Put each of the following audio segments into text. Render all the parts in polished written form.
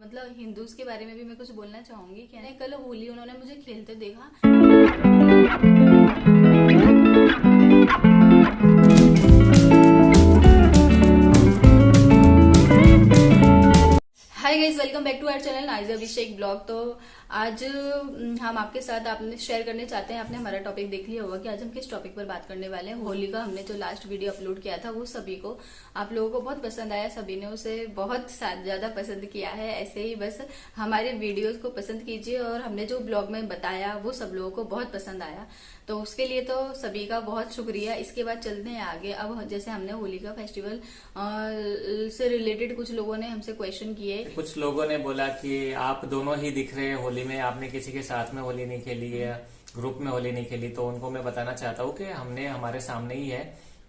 मतलब हिंदूज के बारे में भी मैं कुछ बोलना चाहूंगी। क्या है, कल होली उन्होंने मुझे खेलते देखा। Hi guys, welcome back to our channel nice Abhishek blog. तो आज हम आपके साथ आपने शेयर करने चाहते हैं। आपने हमारा टॉपिक देख लिया होगा कि आज हम किस टॉपिक पर बात करने वाले हैं। होली का हमने जो लास्ट वीडियो अपलोड किया था वो सभी को, आप लोगों को बहुत पसंद आया। सभी ने उसे बहुत ज्यादा पसंद किया है। ऐसे ही बस हमारे वीडियोस को पसंद कीजिए, और हमने जो ब्लॉग में बताया वो सब लोगों को बहुत पसंद आया, तो उसके लिए तो सभी का बहुत शुक्रिया। इसके बाद चलते हैं आगे। अब जैसे हमने होली का फेस्टिवल से रिलेटेड कुछ लोगों ने हमसे क्वेश्चन किए। कुछ लोगों ने बोला कि आप दोनों ही दिख रहे हैं होली में, आपने किसी के साथ में होली नहीं खेली है, ग्रुप में होली नहीं खेली। तो उनको मैं बताना चाहता हूँ कि हमने हमारे सामने ही है,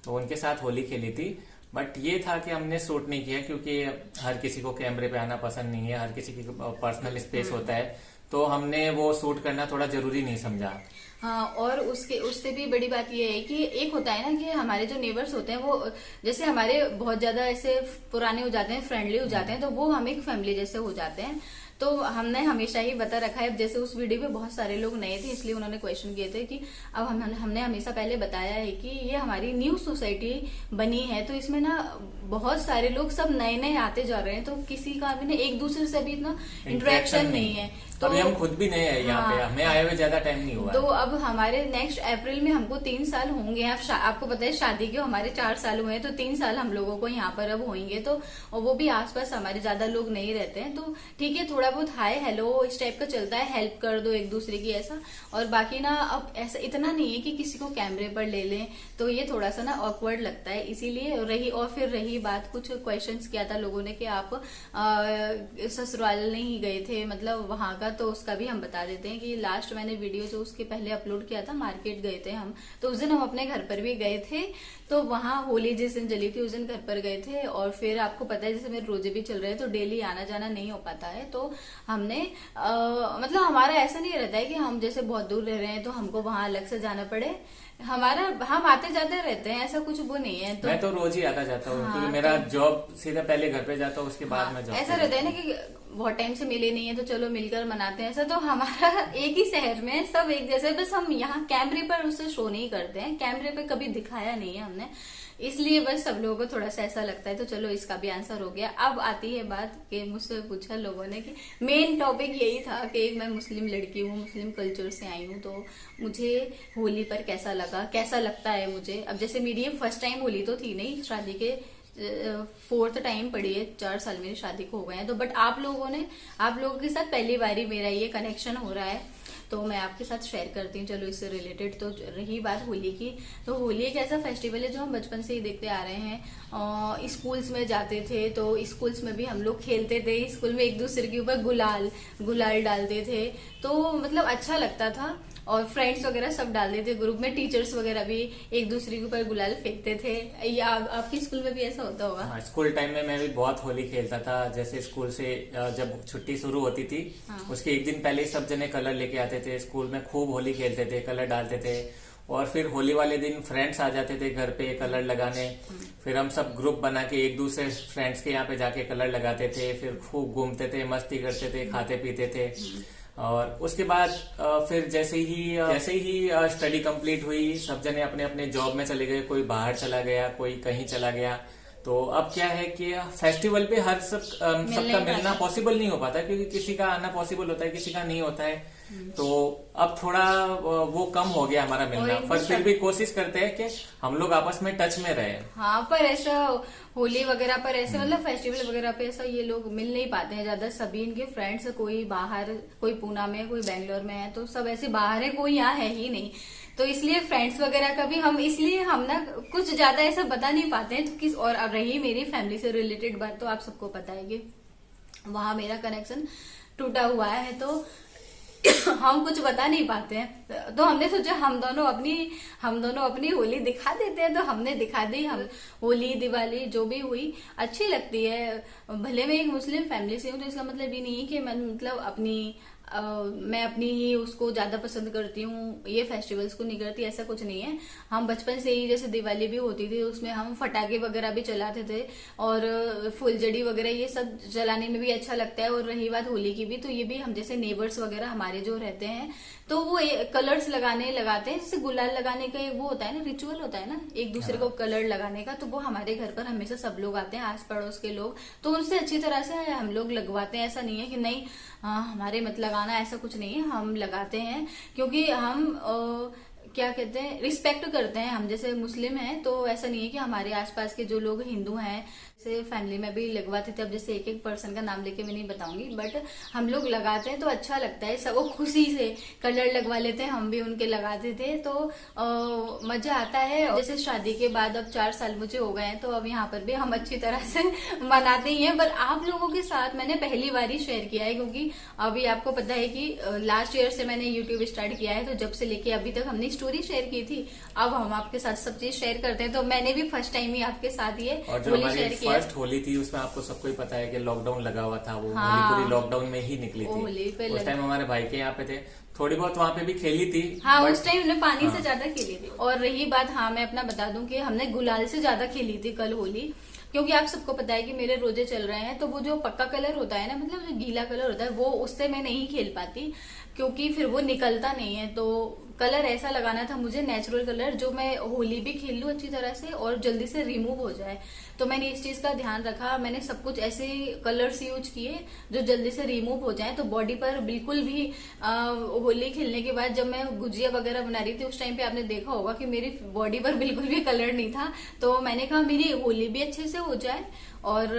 तो उनके साथ होली खेली थी। बट ये था कि हमने शूट नहीं किया, क्योंकि हर किसी को कैमरे पे आना पसंद नहीं है, हर किसी की पर्सनल स्पेस होता है, तो हमने वो शूट करना थोड़ा जरूरी नहीं समझा। हाँ, और उससे भी बड़ी बात यह है कि एक होता है ना कि हमारे जो नेबर्स होते हैं वो जैसे हमारे बहुत ज्यादा ऐसे पुराने हो जाते हैं, फ्रेंडली हो जाते हैं, तो वो हम एक फैमिली जैसे हो जाते हैं। तो हमने हमेशा ही बता रखा है। जैसे उस वीडियो में बहुत सारे लोग नए थे, इसलिए उन्होंने क्वेश्चन किए थे कि अब हमने हमेशा पहले बताया है कि ये हमारी न्यू सोसाइटी बनी है, तो इसमें ना बहुत सारे लोग सब नए नए आते जा रहे हैं, तो किसी का भी ना एक दूसरे से भी इतना इंटरेक्शन नहीं है। तो अभी हम खुद भी नए हैं यहाँ पे, हमें आए हुए ज्यादा टाइम नहीं हुआ। तो अब हमारे नेक्स्ट अप्रैल में हमको 3 साल होंगे। आपको पता है शादी के हमारे 4 साल हुए हैं, तो 3 साल हम लोगों को यहाँ पर अब होंगे। तो और वो भी आसपास हमारे ज्यादा लोग नहीं रहते हैं, तो ठीक है, थोड़ा बहुत हाय हेलो इस टाइप का चलता है, हेल्प कर दो एक दूसरे की ऐसा। और बाकी ना अब ऐसा इतना नहीं है कि किसी को कैमरे पर ले लें, तो ये थोड़ा सा ना ऑकवर्ड लगता है। इसीलिए फिर रही बात, कुछ क्वेश्चंस किया था लोगों ने कि आप ससुराल नहीं गए थे, मतलब वहां का, तो उसका भी हम बता देते हैं कि लास्ट मैंने वीडियो जो उसके पहले अपलोड किया था, मार्केट गए थे हम, तो उस दिन हम अपने घर पर भी गए थे। तो वहां होली जिस दिन जली थी उस दिन घर पर गए थे। और फिर आपको पता है जैसे मेरे रोजे भी चल रहे हैं, तो डेली आना जाना नहीं हो पाता है, तो हमने मतलब हमारा ऐसा नहीं रहता है कि हम जैसे बहुत दूर रह रहे हैं तो हमको वहां अलग से जाना पड़े। हम आते जाते रहते हैं, ऐसा कुछ वो नहीं है। तो मैं तो रोज ही आता जाता हूँ, क्योंकि मेरा जॉब सीधा पहले घर पे जाता हूँ, उसके बाद मैं जॉब। ऐसा रहता है ना कि बहुत टाइम से मिले नहीं है, तो चलो मिलकर मनाते हैं ऐसा। तो हमारा एक ही शहर में सब एक जैसे, बस हम यहाँ कैमरे पर उससे शो नहीं करते हैं, कैमरे पे कभी दिखाया नहीं है हमने, इसलिए बस सब लोगों को थोड़ा सा ऐसा लगता है। तो चलो इसका भी आंसर हो गया। अब आती है बात कि मुझसे पूछा लोगों ने कि मेन टॉपिक यही था कि मैं मुस्लिम लड़की हूँ, मुस्लिम कल्चर से आई हूँ, तो मुझे होली पर कैसा लगा, कैसा लगता है मुझे। अब जैसे मेरी ये फर्स्ट टाइम होली तो थी नहीं, शादी के 4th टाइम पड़ी है, 4 साल मेरी शादी को हो गए हैं, तो बट आप लोगों के साथ पहली बारी मेरा ये कनेक्शन हो रहा है, तो मैं आपके साथ शेयर करती हूँ। चलो इससे रिलेटेड। तो रही बात होली की, तो होली एक ऐसा फेस्टिवल है जो हम बचपन से ही देखते आ रहे हैं। स्कूल्स में जाते थे तो स्कूल्स में भी हम लोग खेलते थे, स्कूल में एक दूसरे के ऊपर गुलाल डालते थे, तो मतलब अच्छा लगता था। और फ्रेंड्स वगैरह सब डालते थे ग्रुप में, टीचर्स वगैरह भी एक दूसरे के ऊपर गुलाल फेंकते थे। या आपके स्कूल में भी ऐसा होता होगा? हाँ, स्कूल टाइम में मैं भी बहुत होली खेलता था। जैसे स्कूल से जब छुट्टी शुरू होती थी, उसके एक दिन पहले ही सब जने कलर लेके आते थे, स्कूल में खूब होली खेलते थे, कलर डालते थे। और फिर होली वाले दिन फ्रेंड्स आ जाते थे घर पे कलर लगाने, फिर हम सब ग्रुप बना के एक दूसरे फ्रेंड्स के यहाँ पे जाके कलर लगाते थे, फिर खूब घूमते थे, मस्ती करते थे, खाते पीते थे। और उसके बाद फिर जैसे ही स्टडी कंप्लीट हुई, सब जने अपने अपने जॉब में चले गए, कोई बाहर चला गया, कोई कहीं चला गया। तो अब क्या है कि फेस्टिवल पे सबका मिलना पॉसिबल नहीं हो पाता, क्योंकि किसी का आना पॉसिबल होता है, किसी का नहीं होता है। तो अब थोड़ा वो कम हो गया हमारा मिलना, पर फिर भी कोशिश करते हैं कि हम लोग आपस में टच में रहे। हाँ, पर ऐसा होली वगैरह पर ऐसे मतलब फेस्टिवल वगैरह पे ऐसा ये लोग मिल नहीं पाते हैं ज्यादा। सभी इनके फ्रेंड्स, कोई बाहर, कोई पूना में, कोई बेंगलोर में है, तो सब ऐसे बाहर है, कोई यहाँ है ही नहीं। तो इसलिए फ्रेंड्स वगैरह का भी हम ना कुछ ज्यादा ऐसा बता नहीं पाते हैं। तो और अब रही मेरी फैमिली से रिलेटेड बात, तो आप सबको पता है कि वहां मेरा कनेक्शन टूटा हुआ है, तो हम कुछ बता नहीं पाते हैं। तो हमने सोचा हम दोनों अपनी होली दिखा देते हैं, तो हमने दिखा दी। हम होली दिवाली जो भी हुई अच्छी लगती है। भले मैं एक मुस्लिम फैमिली से हूँ, तो इसका मतलब ये नहीं है कि मैं मतलब अपनी मैं अपनी ही उसको ज्यादा पसंद करती हूँ, ये फेस्टिवल्स को नहीं करती, ऐसा कुछ नहीं है। हम बचपन से ही, जैसे दिवाली भी होती थी उसमें हम पटाखे वगैरह भी चलाते थे और फुलझड़ी वगैरह ये सब जलाने में भी अच्छा लगता है। और रही बात होली की भी, तो ये भी हम जैसे नेबर्स वगैरह हमारे जो रहते हैं तो वो कलर्स लगाते हैं, जैसे गुलाल लगाने का एक वो होता है ना, रिचुअल होता है ना एक दूसरे को कलर लगाने का, तो वो हमारे घर पर हमेशा सब लोग आते हैं, आस पड़ोस के लोग, तो उनसे अच्छी तरह से हम लोग लगवाते हैं। ऐसा नहीं है कि नहीं हमारे मत लगाना, ऐसा कुछ नहीं है, हम लगाते हैं क्योंकि हम क्या कहते हैं, रिस्पेक्ट करते हैं। हम जैसे मुस्लिम हैं तो ऐसा नहीं है कि हमारे आसपास के जो लोग हिंदू हैं जैसे फैमिली में भी लगवाते थे, अब जैसे एक एक पर्सन का नाम लेके मैं नहीं बताऊंगी, बट हम लोग लगाते हैं तो अच्छा लगता है, सब खुशी से कलर लगवा लेते हैं, हम भी उनके लगाते थे तो मजा आता है। जैसे शादी के बाद अब 4 साल मुझे हो गए हैं तो अब यहाँ पर भी हम अच्छी तरह से मनाते ही हैं, पर आप लोगों के साथ मैंने पहली बार ही शेयर किया है क्योंकि अभी आपको पता है कि लास्ट ईयर से मैंने यूट्यूब स्टार्ट किया है, तो जब से लेके अभी तक हमने स्टोरी शेयर की थी, अब हम आपके साथ सब चीज शेयर करते हैं। तो मैंने भी फर्स्ट टाइम ही आपके साथ ये होली शेयर किया। फर्स्ट होली थी उसमें आपको सबको ही पता है कि लॉकडाउन लगा हुआ था, वो होली पूरी लॉकडाउन में ही निकली थी। उस टाइम हमारे भाई के यहाँ पे थे, थोड़ी बहुत वहाँ पे भी खेली थी। हाँ, उस टाइम हमने पानी से ज्यादा खेली थी। और रही बात, हाँ मैं अपना बता दूं कि हमने गुलाल से ज्यादा खेली थी कल होली, क्योंकि आप सबको पता है कि मेरे रोजे चल रहे हैं, तो वो जो पक्का कलर होता है ना, मतलब जो गीला कलर होता है वो उससे मैं नहीं खेल पाती क्योंकि फिर वो निकलता नहीं है। तो कलर ऐसा लगाना था मुझे, नेचुरल कलर, जो मैं होली भी खेल लूं अच्छी तरह से और जल्दी से रिमूव हो जाए। तो मैंने इस चीज का ध्यान रखा, मैंने सब कुछ ऐसे कलर्स यूज किए जो जल्दी से रिमूव हो जाए। तो बॉडी पर बिल्कुल भी होली खेलने के बाद जब मैं गुजिया वगैरह बना रही थी उस टाइम पे आपने देखा होगा कि मेरी बॉडी पर बिल्कुल भी कलर नहीं था। तो मैंने कहा मेरी होली भी अच्छे से हो जाए और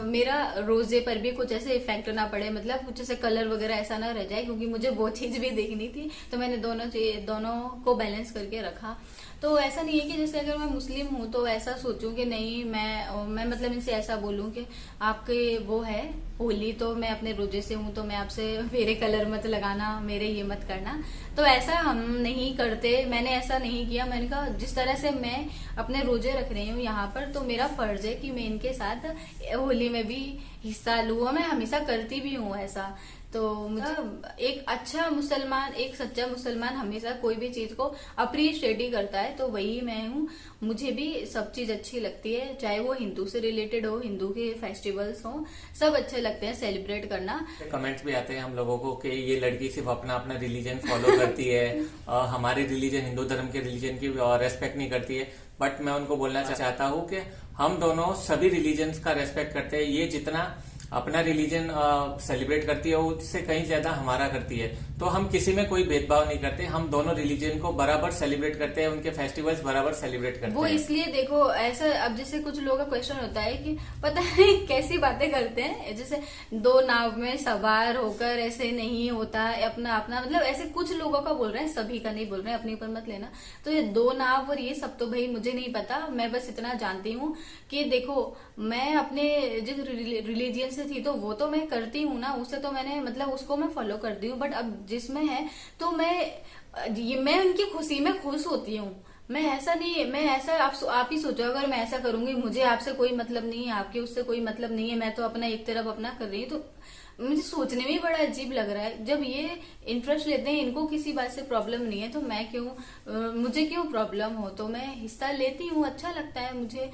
मेरा रोजे पर भी कुछ ऐसे इफेक्ट ना पड़े, मतलब कुछ ऐसे कलर वगैरह ऐसा ना रह जाए, क्योंकि मुझे वो चीज भी देखनी थी। तो मैंने दोनों को बैलेंस करके रखा। तो ऐसा नहीं है कि जैसे अगर मैं मुस्लिम हूँ तो ऐसा सोचूं कि नहीं मैं मतलब इनसे ऐसा बोलूं कि आपके वो है होली तो मैं अपने रोजे से हूँ तो मैं आपसे मेरे कलर मत लगाना, मेरे ये मत करना। तो ऐसा हम नहीं करते, मैंने ऐसा नहीं किया। मैंने कहा जिस तरह से मैं अपने रोजे रख रही हूँ यहाँ पर, तो मेरा फर्ज है कि मैं इनके साथ होली में भी हिस्सा लूँ। मैं हमेशा करती भी हूँ ऐसा। तो मुझे एक अच्छा मुसलमान, एक सच्चा मुसलमान हमेशा कोई भी चीज को अप्रिशिएट ही करता है, तो वही मैं हूँ। मुझे भी सब चीज अच्छी लगती है, चाहे वो हिंदू से रिलेटेड हो, हिंदू के फेस्टिवल्स हो, सब अच्छे लगते हैं सेलिब्रेट करना। कमेंट्स भी आते हैं हम लोगों को कि ये लड़की सिर्फ अपना अपना रिलीजन फॉलो करती है, हमारे रिलीजन, हिंदू धर्म के रिलीजन की रेस्पेक्ट नहीं करती है। बट मैं उनको बोलना चाहता हूँ कि हम दोनों सभी रिलीजन का रेस्पेक्ट करते हैं। ये जितना अपना रिलीजन सेलिब्रेट करती है उससे कहीं ज्यादा हमारा करती है। तो हम किसी में कोई भेदभाव नहीं करते, हम दोनों रिलीजन को बराबर सेलिब्रेट करते हैं, उनके फेस्टिवल्स बराबर सेलिब्रेट करते हैं। वो इसलिए देखो ऐसा, अब जैसे कुछ लोगों का क्वेश्चन होता है कि पता नहीं कैसी बातें करते हैं, जैसे 2 नाव में सवार होकर ऐसे नहीं होता अपना अपना, मतलब ऐसे कुछ लोगों का बोल रहे हैं, सभी का नहीं बोल रहे हैं, अपने ऊपर मत लेना। तो ये 2 नाव और ये सब तो भाई मुझे नहीं पता, मैं बस इतना जानती हूँ कि देखो मैं अपने जिस रिलीजियन से थी तो वो तो मैं करती हूँ ना, उससे तो मैंने मतलब उसको मैं फॉलो करती हूँ। बट अब जिसमें है तो मैं उनकी खुशी में खुश होती हूँ। मैं ऐसा नहीं, मैं ऐसा आप ही सोचो, अगर मैं ऐसा करूंगी, मुझे आपसे कोई मतलब नहीं है, आपके उससे कोई मतलब नहीं है, मैं तो अपना एक तरफ अपना कर रही हूँ, तो मुझे सोचने में बड़ा अजीब लग रहा है। जब ये इंटरेस्ट लेते हैं, इनको किसी बात से प्रॉब्लम नहीं है, तो मैं क्यों, मुझे क्यों प्रॉब्लम हो। तो मैं हिस्सा लेती हूँ, अच्छा लगता है मुझे।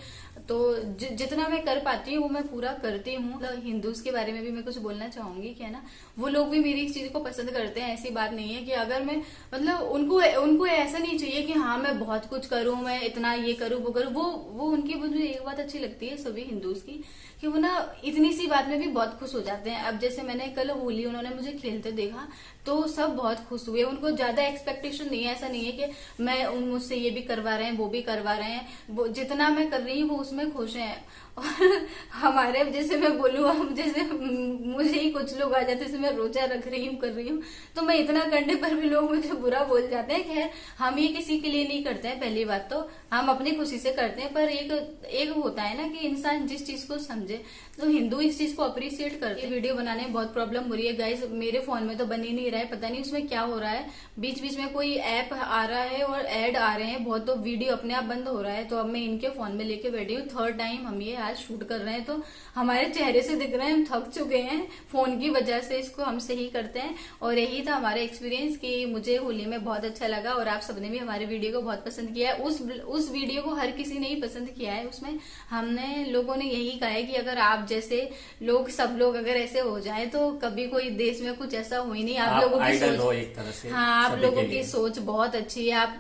तो जितना मैं कर पाती हूँ वो मैं पूरा करती हूँ। हिंदूज के बारे में भी मैं कुछ बोलना चाहूंगी, क्या ना, वो लोग भी मेरी इस चीज को पसंद करते हैं। ऐसी बात नहीं है कि अगर मैं मतलब उनको ऐसा नहीं चाहिए कि हाँ मैं बहुत कुछ करूं, मैं इतना ये करूं वो करूं। वो उनकी मुझे एक बात अच्छी लगती है सभी हिंदूज की, कि वो ना इतनी सी बात में भी बहुत खुश हो जाते हैं। अब जैसे मैंने कल होली उन्होंने मुझे खेलते देखा तो सब बहुत खुश हुए, उनको ज्यादा एक्सपेक्टेशन नहीं है। ऐसा नहीं है कि मैं मुझसे ये भी करवा रहे हैं वो भी करवा रहे हैं, वो जितना मैं कर रही हूँ वो उसमें खुश हैं। और हमारे जैसे मैं बोलूँ, हम जैसे मुझे ही कुछ लोग आ जाते हैं, जैसे मैं रोजा रख रही हूँ कर रही हूँ, तो मैं इतना करने पर भी लोग मुझे बुरा बोल जाते हैं। खैर हम ये किसी के लिए नहीं करते हैं, पहली बात तो हम अपनी खुशी से करते हैं। पर एक होता है ना कि इंसान जिस चीज को समझे, तो हिंदू इस चीज को अप्रिशिएट करते हैं। वीडियो बनाने में बहुत प्रॉब्लम हो रही है गाइस, मेरे फोन में तो बन ही नहीं रहा है, पता नहीं उसमें क्या हो रहा है। बीच बीच में कोई ऐप आ रहा है और ऐड आ रहे हैं बहुत, तो वीडियो अपने आप बंद हो रहा है। तो अब मैं इनके फोन में लेके बैठी हूँ, 3rd टाइम हम ये आज शूट कर रहे हैं, तो हमारे चेहरे से दिख रहे हैं हम थक चुके हैं फोन उनकी वजह से इसको हम सही करते हैं। और यही था हमारा एक्सपीरियंस कि मुझे होली में बहुत अच्छा लगा और आप सबने भी हमारे वीडियो को बहुत पसंद किया है। उस वीडियो को हर किसी ने ही पसंद किया है। उसमें हमने लोगों ने यही कहा है कि अगर आप जैसे लोग, सब लोग अगर ऐसे हो जाए तो कभी कोई देश में कुछ ऐसा हो ही नहीं। आप लोगों की आइडल हो सोच, एक तरह से। हाँ, आप सभी लोगों के की लिए। सोच बहुत अच्छी है। आप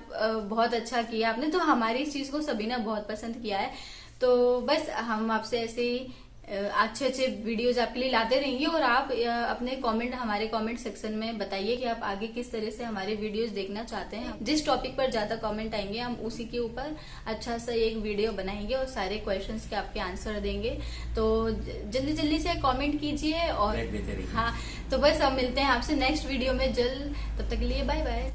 बहुत अच्छा किया आपने, तो हमारी इस चीज को सभी ने बहुत पसंद किया है। तो बस हम आपसे ऐसे ही अच्छे अच्छे वीडियोज आपके लिए लाते रहेंगे। और आप अपने कमेंट हमारे कमेंट सेक्शन में बताइए कि आप आगे किस तरह से हमारे वीडियोस देखना चाहते हैं। जिस टॉपिक पर ज्यादा कमेंट आएंगे हम उसी के ऊपर अच्छा सा एक वीडियो बनाएंगे और सारे क्वेश्चंस के आपके आंसर देंगे। तो जल्दी जल्दी से कमेंट कीजिए और देते रहिए। हाँ, तो बस हम मिलते हैं आपसे नेक्स्ट वीडियो में जल्द। तब तक के लिए बाय बाय।